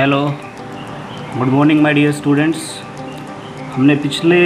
Hello, good morning my dear students. हमने पिछले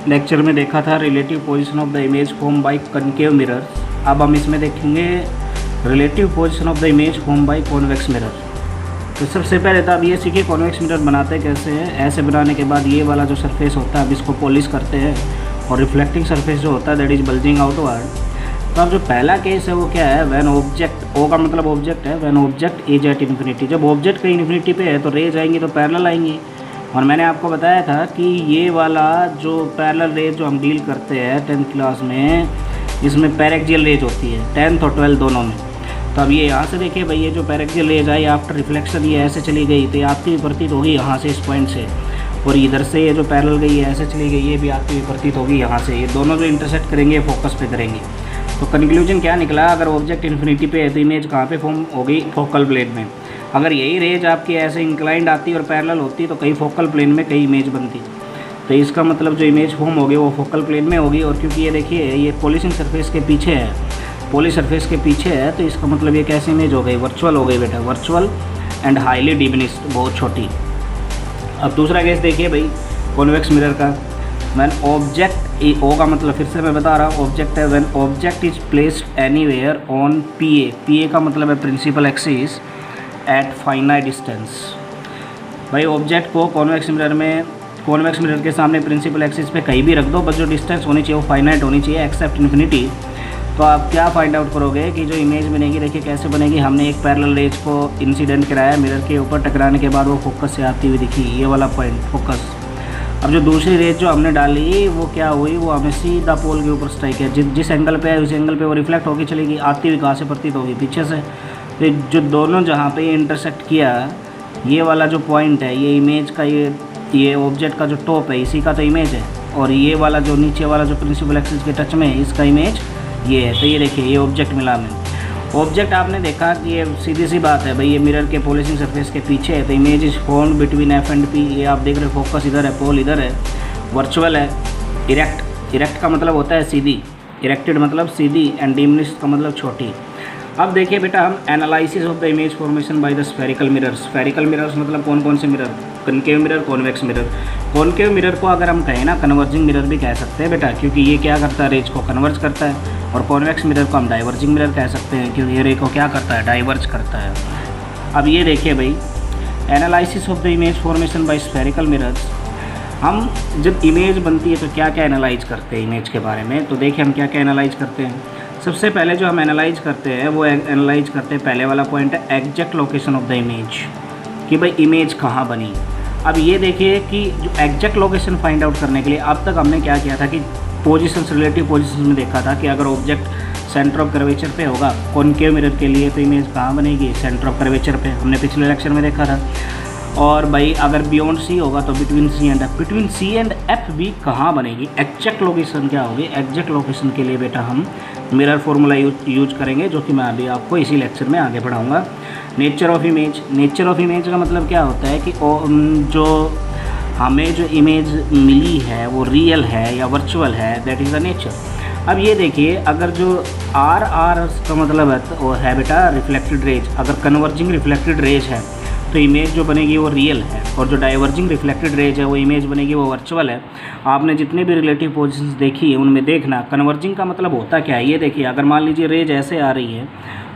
lecture में देखा था relative position of the image form by concave mirror. अब हम इसमें देखेंगे relative position of the image form by convex mirror. तो सबसे पहले तो आप ये सीखिए कॉन्वेक्स मिरर बनाते कैसे हैं। ऐसे बनाने के बाद ये वाला जो सरफेस होता है अब इसको पॉलिश करते हैं और रिफ्लेक्टिंग सरफेस जो होता है दैट इज़ बल्जिंग आउटवर्ड। तो अब जो पहला केस है वो क्या है, व्हेन ऑब्जेक्ट, ओ का मतलब ऑब्जेक्ट है, when object is at infinity. जब ऑब्जेक्ट कहीं इन्फिनिटी पे है तो रेज आएंगी तो पैरेलल आएंगी। और मैंने आपको बताया था कि ये वाला जो पैरेलल रेज जो हम डील करते हैं 10th क्लास में, इसमें पैरेक्सियल रेज होती है 10th और 12th दोनों में। तो अब ये यहाँ से देखिए भाई, ये जो पैरेक्सियल रेज आई आफ्टर रिफ्लेक्शन ये ऐसे चली गई तो ये आती हुई प्रतीत होगी यहाँ से, इस पॉइंट से। और इधर से ये जो पैरेलल गई है ऐसे चली गई, ये भी आती हुई प्रतीत होगी यहाँ से। ये दोनों जो इंटरसेक्ट करेंगे फोकस पे करेंगे। तो कंक्लूजन क्या निकला, अगर ऑब्जेक्ट इन्फिनिटी पे है तो इमेज कहाँ पे फॉर्म हो गई, फोकल प्लेन में। अगर यही रेज आपकी ऐसे इंक्लाइंड आती और पैरेलल होती तो कहीं फोकल प्लेन में कहीं इमेज बनती। तो इसका मतलब जो इमेज फॉर्म होगी वो फोकल प्लेन में होगी। और क्योंकि ये देखिए ये पॉलिशिंग सरफेस के पीछे है, पॉलिश सरफेस के पीछे है, तो इसका मतलब ये कैसी इमेज हो गई, वर्चुअल हो गई बेटा, वर्चुअल एंड हाईली डिमिनिश्ड, बहुत छोटी। अब दूसरा केस देखिए भाई कॉन्वेक्स मिरर का। व्हेन ऑब्जेक्ट, ओ का मतलब फिर से मैं बता रहा हूँ ऑब्जेक्ट है, when object is placed anywhere on PA, PA का मतलब है principal axis at finite distance. भाई ऑब्जेक्ट को कॉन्वेक्स मिरर में, कॉन्वेक्स मिरर के सामने प्रिंसिपल एक्सिस पे कहीं भी रख दो, बस जो डिस्टेंस होनी चाहिए वो फाइनाइट होनी चाहिए एक्सेप्ट इन्फिनिटी। तो आप क्या फाइंड आउट करोगे कि जो इमेज बनेगी, देखिए कैसे बनेगी। हमने एक पैरेलल रेज को इंसिडेंट कराया मिरर के ऊपर, टकराने के बाद वो फोकस से आती हुई दिखी, ये वाला पॉइंट फोकस। अब जो दूसरी रेज जो हमने डाली वो क्या हुई, वो हमें सीधा पोल के ऊपर स्ट्राइक है। जिस एंगल पे है उस एंगल पे वो रिफ्लेक्ट होगी चलेगी, आती हुई कहाँ से प्रतीत होगी, पीछे से। तो जो दोनों जहाँ पे इंटरसेक्ट किया, ये वाला जो पॉइंट है ये इमेज का, ये ऑब्जेक्ट का जो टॉप है इसी का तो इमेज है। और ये वाला जो नीचे वाला जो प्रिंसिपल एक्सिस के टच में है इसका इमेज ये है। तो ये देखिए ये ऑब्जेक्ट मिला हमें। ऑब्जेक्ट आपने देखा कि ये सीधी सी बात है भाई, ये मिरर के पॉलिशिंग सरफेस के पीछे है। तो image is formed between F and P. ये आप देख रहे हो फोकस इधर है, पोल इधर है, वर्चुअल है, इरेक्ट, इरेक्ट का मतलब होता है सीधी, इरेक्टेड मतलब सीधी, एंड डिमिनिश्ड का मतलब छोटी। अब देखिए बेटा हम analysis of the image formation by the spherical mirrors. Spherical mirrors मतलब कौन कौन से mirror, concave mirror, convex mirror. Concave mirror को अगर हम कहें ना कन्वर्जिंग मिरर भी कह सकते हैं बेटा, क्योंकि ये क्या करता है, रेज को कन्वर्ज करता है। और कॉन्वेक्स मिरर को हम डाइवर्जिंग मिरर कह सकते हैं, क्योंकि ये रे को क्या करता है, डाइवर्ज करता है। अब ये देखिए भाई analysis of the image formation by spherical mirrors. हम जब इमेज बनती है तो क्या क्या एनालाइज करते हैं इमेज के बारे में। तो देखिए हम क्या क्या एनालाइज करते हैं। सबसे पहले जो हम एनालाइज करते हैं वो एनालाइज करते हैं, पहले वाला पॉइंट है exact location of the image, कि भाई इमेज कहाँ बनी। अब ये देखिए कि जो एग्जैक्ट लोकेशन फाइंड आउट करने के लिए अब तक हमने क्या किया था कि पोजीशंस, रिलेटिव पोजीशंस में देखा था कि अगर ऑब्जेक्ट सेंटर ऑफ कर्वेचर पे होगा कॉनकेव मिरर के लिए तो इमेज कहाँ बनेगी, सेंटर ऑफ कर्वेचर पे, हमने पिछले लेक्चर में देखा था। और भाई अगर बियॉन्ड सी होगा तो between C and F, between C and F भी कहाँ बनेगी, एग्जैक्ट लोकेशन क्या होगी। एग्जैक्ट लोकेशन के लिए बेटा हम मिरर फार्मूला यूज करेंगे, जो कि मैं अभी आपको इसी लेक्चर में आगे बढ़ाऊँगा। Nature of image, nature of image का मतलब क्या होता है कि जो हमें जो इमेज मिली है वो रियल है या वर्चुअल है, दैट इज़ द नेचर। अब ये देखिए अगर जो आर का मतलब है वो है बेटा रिफ्लेक्टेड रेज, अगर कन्वर्जिंग रिफ्लेक्टेड रेज है तो इमेज जो बनेगी वो रियल है, और जो डाइवर्जिंग रिफ्लेक्टेड रेज है वो इमेज बनेगी वो वर्चुअल है। आपने जितने भी रिलेटिव पोजीशंस देखी है उनमें देखना कन्वर्जिंग का मतलब होता क्या है। ये देखिए अगर मान लीजिए रेज ऐसे आ रही है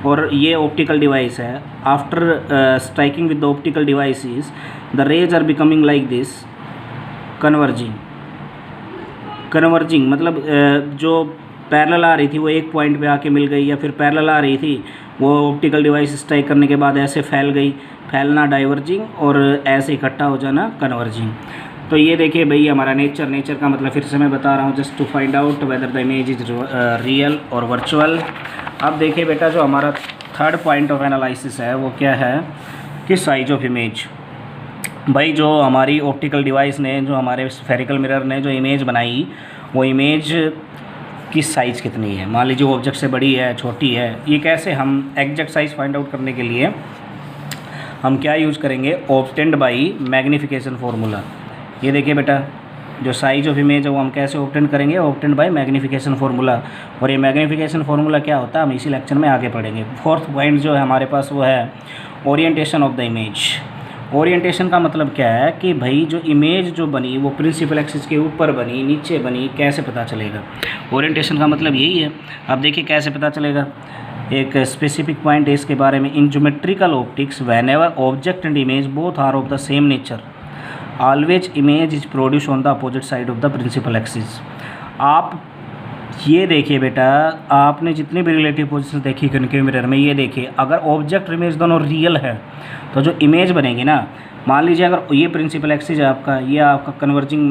और ये ऑप्टिकल डिवाइस है, after striking with the optical devices the rays are becoming like this, converging. Converging मतलब जो पैरेलल आ रही थी वो एक पॉइंट पे आके मिल गई, या फिर पैरेलल आ रही थी वो ऑप्टिकल डिवाइस स्ट्राइक करने के बाद ऐसे फैल गई, फैलना डाइवर्जिंग और ऐसे इकट्ठा हो जाना कन्वर्जिंग। तो ये देखिए भाई हमारा नेचर, नेचर का मतलब फिर से मैं बता रहा हूँ, just to find out whether the image is real और वर्चुअल। अब देखिए बेटा जो हमारा थर्ड पॉइंट ऑफ एनालिसिस है वो क्या है कि साइज ऑफ इमेज। भाई जो हमारी ऑप्टिकल डिवाइस ने, जो हमारे स्फेरिकल मिरर ने जो इमेज बनाई वो इमेज की साइज़ कितनी है। मान लीजिए ऑब्जेक्ट से बड़ी है, छोटी है, ये कैसे हम एग्जैक्ट साइज़ फाइंड आउट करने के लिए हम क्या यूज़ करेंगे, ऑब्टेंड बाई मैग्नीफिकेशन फार्मूला। ये देखिए बेटा जो साइज ऑफ इमेज है वो हम कैसे ऑब्टेंड करेंगे, ऑब्टेंड बाय मैग्नीफिकेशन फार्मूला। और ये मैग्नीफिकेशन फार्मूला क्या होता है हम इसी लेक्चर में आगे पढ़ेंगे। फोर्थ पॉइंट जो है हमारे पास वो है orientation of the image. Orientation का मतलब क्या है कि भाई जो इमेज जो बनी वो प्रिंसिपल एक्सिस के ऊपर बनी, नीचे बनी, कैसे पता चलेगा। ओरिएंटेशन का मतलब यही है। अब देखिए कैसे पता चलेगा, एक स्पेसिफिक पॉइंट है इसके बारे में। In geometrical optics whenever object and image both are of the same nature always image is produce on the opposite side of the principal axis. आप ये देखिए बेटा, आपने जितनी भी रिलेटिव पोजीशन देखी कनकेव मिरर में, ये देखिए अगर ऑब्जेक्ट और इमेज दोनों रियल है तो जो इमेज बनेगी ना, मान लीजिए अगर ये प्रिंसिपल एक्सिस है आपका, ये आपका converging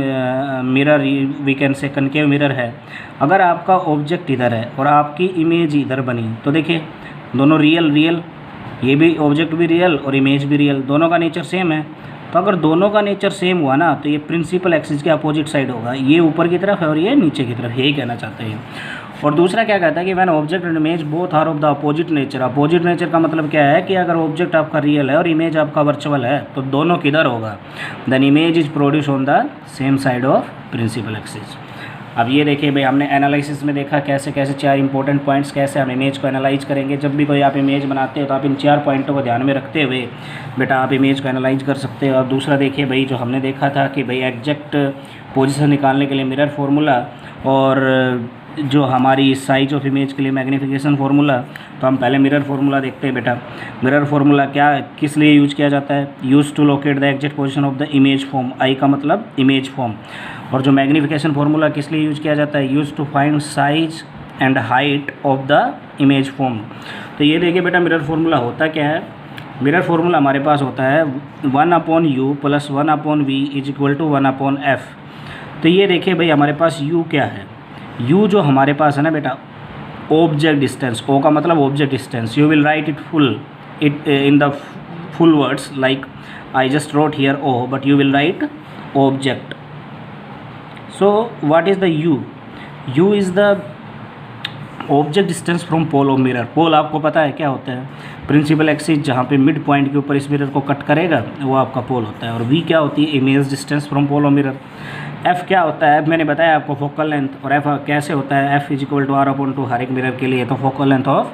mirror we can say concave mirror है, अगर आपका ऑब्जेक्ट इधर है और आपकी इमेज इधर बनी तो देखिए दोनों रियल, ये भी ऑब्जेक्ट भी रियल और इमेज भी रियल, दोनों का नेचर सेम है। तो अगर दोनों का नेचर सेम हुआ ना तो ये प्रिंसिपल एक्सिस के अपोजिट साइड होगा, ये ऊपर की तरफ है और ये नीचे की तरफ, यही कहना चाहते हैं। और दूसरा क्या कहता है कि when object and image both are of the opposite nature. Opposite nature का मतलब क्या है कि अगर ऑब्जेक्ट आपका रियल है और इमेज आपका वर्चुअल है तो दोनों किधर होगा, then image is produce on the same side of principal axis. अब ये देखिए भाई, हमने एनालिसिस में देखा कैसे कैसे 4 इंपॉर्टेंट पॉइंट्स कैसे हम इमेज को एनालाइज करेंगे। जब भी कोई आप इमेज बनाते हो तो आप इन 4 पॉइंटों को ध्यान में रखते हुए बेटा आप इमेज को एनालाइज कर सकते हो। और दूसरा देखिए भाई, जो हमने देखा था कि भाई एग्जैक्ट पोजीशन निकालने के लिए मिरर फार्मूला और जो हमारी साइज ऑफ इमेज के लिए मैग्नीफिकेशन फार्मूला, तो हम पहले मिरर फार्मूला देखते हैं बेटा। मिरर फार्मूला क्या किस लिए यूज किया जाता है, use to locate the exact position of the image form, I का मतलब इमेज फॉर्म। और जो मैग्नीफिकेशन फार्मूला किस लिए यूज किया जाता है, use to find size and height of the image form. तो ये देखिए बेटा, मिरर फार्मूला होता क्या है। मिरर फार्मूला हमारे पास होता है 1/u + 1/v = 1/f। तो ये देखिए भाई, हमारे पास u क्या है, u जो हमारे पास है ना बेटा, ऑब्जेक्ट डिस्टेंस, o का मतलब object distance. You will write it in the full words like I just wrote here o, but you will write object. So what is the u? u is the object distance from pole of mirror. Pole आपको पता है क्या होता है, principal axis जहाँ पे mid point के ऊपर इस मिरर को कट करेगा वो आपका पोल होता है। और v क्या होती है, image distance from pole of mirror. f क्या होता है, मैंने बताया आपको फोकल लेंथ। और f कैसे होता है, f = r/2 हर एक मिरर के लिए। तो फोकल लेंथ ऑफ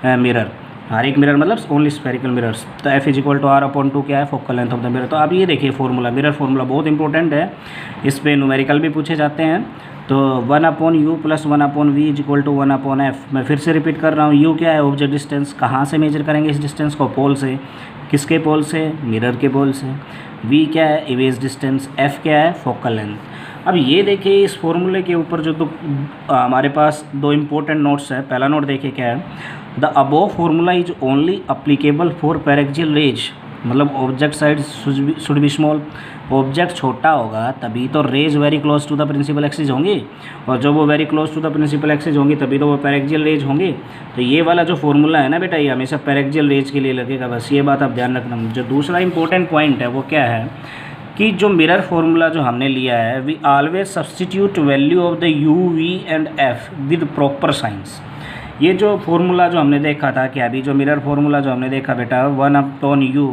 मिरर, हर एक मिरर मतलब ओनली स्फेरिकल मिरर्स। तो f = r/2 क्या है, focal length of the mirror. तो अब ये देखिए फॉर्मूला, मिरर फार्मूला बहुत इंपॉर्टेंट है, इस पर न्यूमेरिकल भी पूछे जाते हैं। तो 1/u + 1/v = 1/f। मैं फिर से रिपीट कर रहा हूँ, u क्या है, ऑब्जेक्ट डिस्टेंस। कहाँ से मेजर करेंगे इस डिस्टेंस को, पोल से। किसके पोल से, मिरर के पोल से। v क्या है, इमेज डिस्टेंस। f क्या है, फोकल लेंथ। अब ये देखिए इस फॉर्मूले के ऊपर जो तो हमारे पास 2 इंपॉर्टेंट नोट्स है। पहला नोट देखिए क्या है, the above formula is only applicable for paraxial rays. मतलब object side should be small, object छोटा होगा तभी तो rays very close to the principal axis होंगी, और जब वो very close to the principal axis होंगी तभी तो वो पैरेक्सियल रेज होंगी। तो ये वाला जो फॉर्मूला है ना बेटा, ये हमेशा पैरेक्सियल रेज के लिए लगेगा, बस ये बात आप ध्यान रखना। जो दूसरा इंपॉर्टेंट पॉइंट है वो क्या है कि जो मिरर फार्मूला जो हमने लिया है, we always substitute value of the u, v and f with proper signs. ये जो फार्मूला जो हमने देखा था कि अभी जो मिरर फार्मूला जो हमने देखा बेटा, 1/u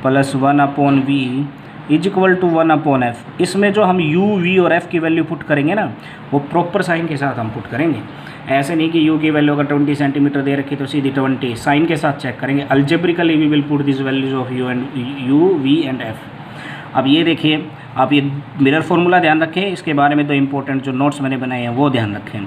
+ 1/v = 1/f। इसमें जो हम u, v और f की वैल्यू पुट करेंगे ना, वो प्रॉपर साइन के साथ हम पुट करेंगे। ऐसे नहीं कि u की वैल्यू अगर 20 सेंटीमीटर दे रखी तो सीधी 20, साइन के साथ चेक करेंगे। Algebraically we will put this values of u, v and f। अब ये देखिए, आप ये मिरर फार्मूला ध्यान रखें, इसके बारे में 2 इंपॉर्टेंट जो नोट्स मैंने बनाए हैं वो ध्यान रखें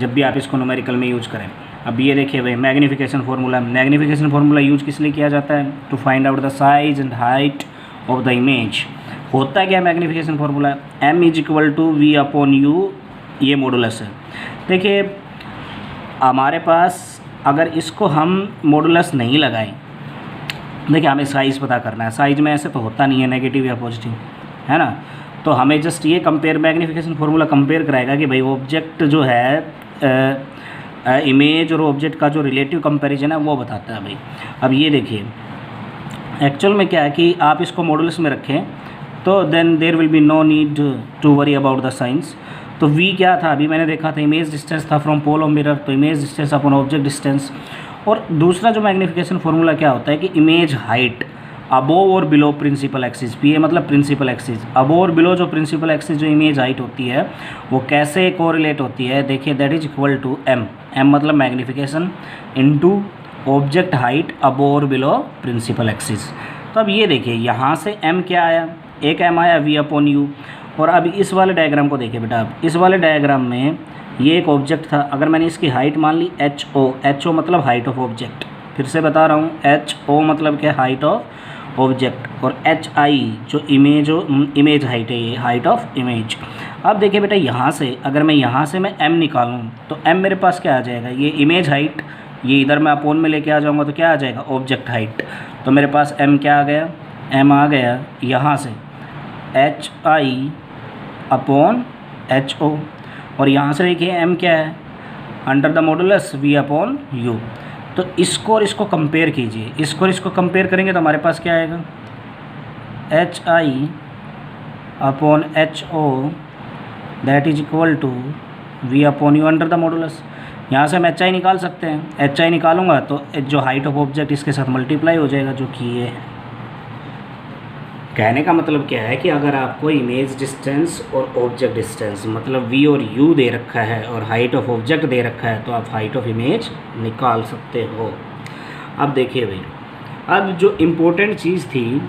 जब भी आप इसको न्यूमेरिकल में यूज़ करें। अब ये देखिए भाई, magnification formula. Magnification formula use किस लिए किया जाता है, to find out the size and height of the image. होता क्या मैग्नीफिकेशन फार्मूला, m = v/u, ये मॉडुलस है। देखिए हमारे पास अगर इसको हम मॉडुलस नहीं लगाएं, देखिए हमें साइज़ पता करना है, साइज में ऐसे तो होता नहीं है नेगेटिव या पॉजिटिव, है ना। तो हमें जस्ट ये कंपेयर, मैग्नीफिकेशन फार्मूला कंपेयर कराएगा कि भाई ऑब्जेक्ट जो है इमेज और ऑब्जेक्ट का जो रिलेटिव कंपैरिजन है वो बताता है भाई। अब ये देखिए एक्चुअल में क्या है कि आप इसको मॉडुलस में रखें तो then there will be no need to worry about the signs. तो v क्या था, अभी मैंने देखा था इमेज डिस्टेंस था फ्रॉम पोल ऑफ मिरर, तो image distance upon object distance. और दूसरा जो मैग्नीफिकेशन फार्मूला क्या होता है कि इमेज हाइट अबोव और below principal axis. P A मतलब प्रिंसिपल एक्सिस, अबोव और बिलो जो प्रिंसिपल एक्सिस जो इमेज हाइट होती है वो कैसे कोरिलेट होती है, देखिए that is equal to m। m मतलब magnification into object height above और बिलो प्रिंसिपल एक्सिस। तो तो अब ये देखिए यहाँ से m क्या आया, एक m आया v/u। और अब इस वाले डायग्राम को देखिए बेटा, अब इस वाले डायग्राम में ये एक ऑब्जेक्ट था, अगर मैंने इसकी हाइट मान ली ho मतलब हाइट ऑफ ऑब्जेक्ट, फिर से बता रहा हूँ ho मतलब क्या, हाइट ऑफ ऑब्जेक्ट, और hi जो इमेज हाइट है, ये हाइट ऑफ इमेज। अब देखिए बेटा यहाँ से अगर मैं यहाँ से मैं m निकालूँ तो m मेरे पास क्या आ जाएगा, ये इमेज हाइट, ये इधर मैं अपोन में लेके आ जाऊँगा तो क्या आ जाएगा, ऑब्जेक्ट हाइट। तो मेरे पास m क्या आ गया, m आ गया यहाँ से hi/ho, और यहाँ से देखिए m क्या है, अंडर द मॉडुलस v/u। तो इसको और इसको कंपेयर कीजिए, इसको और इसको कंपेयर करेंगे तो हमारे पास क्या आएगा, hi/ho that is equal to v/u under the modulus. यहाँ से हम hi निकाल सकते हैं, hi निकालूंगा तो जो हाइट ऑफ ऑब्जेक्ट इसके साथ मल्टीप्लाई हो जाएगा, जो कि ये है। कहने का मतलब क्या है कि अगर आपको इमेज डिस्टेंस और ऑब्जेक्ट डिस्टेंस मतलब v और u दे रखा है और हाइट ऑफ ऑब्जेक्ट दे रखा है तो आप हाइट ऑफ इमेज निकाल सकते हो। अब देखिए भाई, अब जो इम्पोर्टेंट चीज़ थी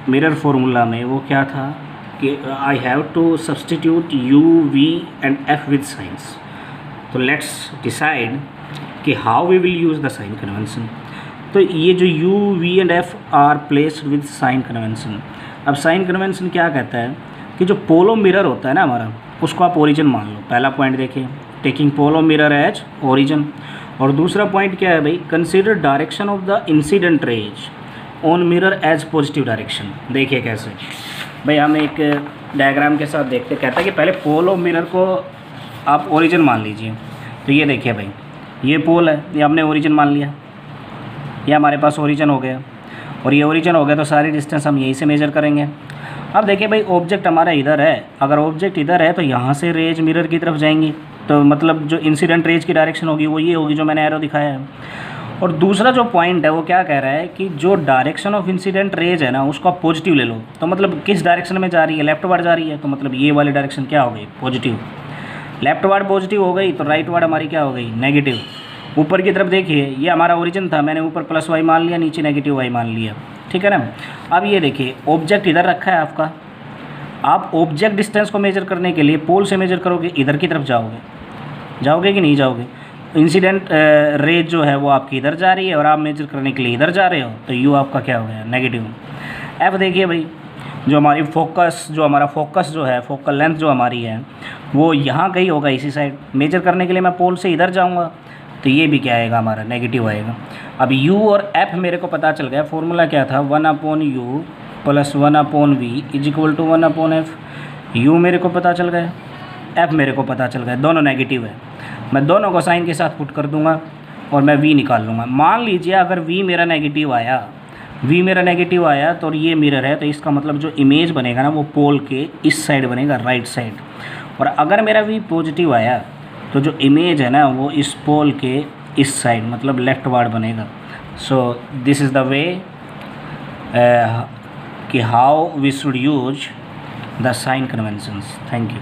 मिरर फॉर्मूला में वो क्या था कि I have to substitute u, v and f with signs. तो लेट्स डिसाइड कि how we will use the sign convention. तो ये जो u, v and f are placed with sign convention. अब साइन कन्वेंशन क्या कहता है कि जो पोलो मिरर होता है ना हमारा, उसको आप ओरिजिन मान लो। पहला पॉइंट देखिए, taking pole of mirror as origin. और दूसरा पॉइंट क्या है भाई, consider direction of the incident rays on mirror as positive direction. देखिए कैसे भाई, हम एक डायग्राम के साथ देखते, कहता है कि पहले पोलो मिरर को आप ओरिजिन मान लीजिए। तो ये देखिए भाई, ये पोल है, ये हमने ओरिजिन मान लिया, ये हमारे पास ओरिजिन हो गया। और ये ओरिजिन हो गया तो सारी डिस्टेंस हम यहीं से मेजर करेंगे। अब देखिए भाई, ऑब्जेक्ट हमारा इधर है, अगर ऑब्जेक्ट इधर है तो यहाँ से रेज मिरर की तरफ जाएंगी, तो मतलब जो इंसिडेंट रेज की डायरेक्शन होगी वो ये होगी जो मैंने एरो दिखाया है। और दूसरा जो पॉइंट है वो क्या कह रहा है कि जो डायरेक्शन ऑफ इंसिडेंट रेज है ना, उसको आप पॉजिटिव ले लो। तो मतलब किस डायरेक्शन में जा रही है, लेफ्ट वर्ड जा रही है, तो मतलब ये वाली डायरेक्शन क्या हो गई, पॉजिटिव। लेफ्ट वर्ड पॉजिटिव हो गई तो राइट वर्ड हमारी क्या हो गई, नेगेटिव। ऊपर की तरफ देखिए, ये हमारा ओरिजिन था, मैंने ऊपर प्लस y मान लिया, नीचे नेगेटिव y मान लिया, ठीक है ना। अब ये देखिए, ऑब्जेक्ट इधर रखा है आपका, आप ऑब्जेक्ट डिस्टेंस को मेजर करने के लिए पोल से मेजर करोगे, इधर की तरफ जाओगे कि नहीं जाओगे। इंसिडेंट रेज जो है वो आपकी इधर जा रही है और आप मेजर करने के लिए इधर जा रहे हो, तो u आपका क्या हो गया, नेगेटिव। f देखिए भाई, जो हमारी फोकस जो है, फोकल लेंथ जो हमारी है वो यहाँ कहीं होगा, इसी साइड। मेजर करने के लिए मैं पोल से इधर जाऊँगा तो ये भी क्या आएगा, हमारा नेगेटिव आएगा। अब u और f मेरे को पता चल गया, फॉर्मूला क्या था, 1/u + 1/v is equal to 1/f। u मेरे को पता चल गया, f मेरे को पता चल गया, दोनों नेगेटिव है। मैं दोनों को साइन के साथ पुट कर दूंगा और मैं v निकाल लूँगा। मान लीजिए अगर v मेरा नेगेटिव आया तो ये मिरर है, तो इसका मतलब जो इमेज बनेगा ना वो पोल के इस साइड बनेगा, राइट साइड। और अगर मेरा v पॉजिटिव आया तो जो इमेज है ना वो इस पोल के इस साइड मतलब लेफ्ट वार्ड बनेगा। So this is the way कि how we should use the sign conventions. Thank you.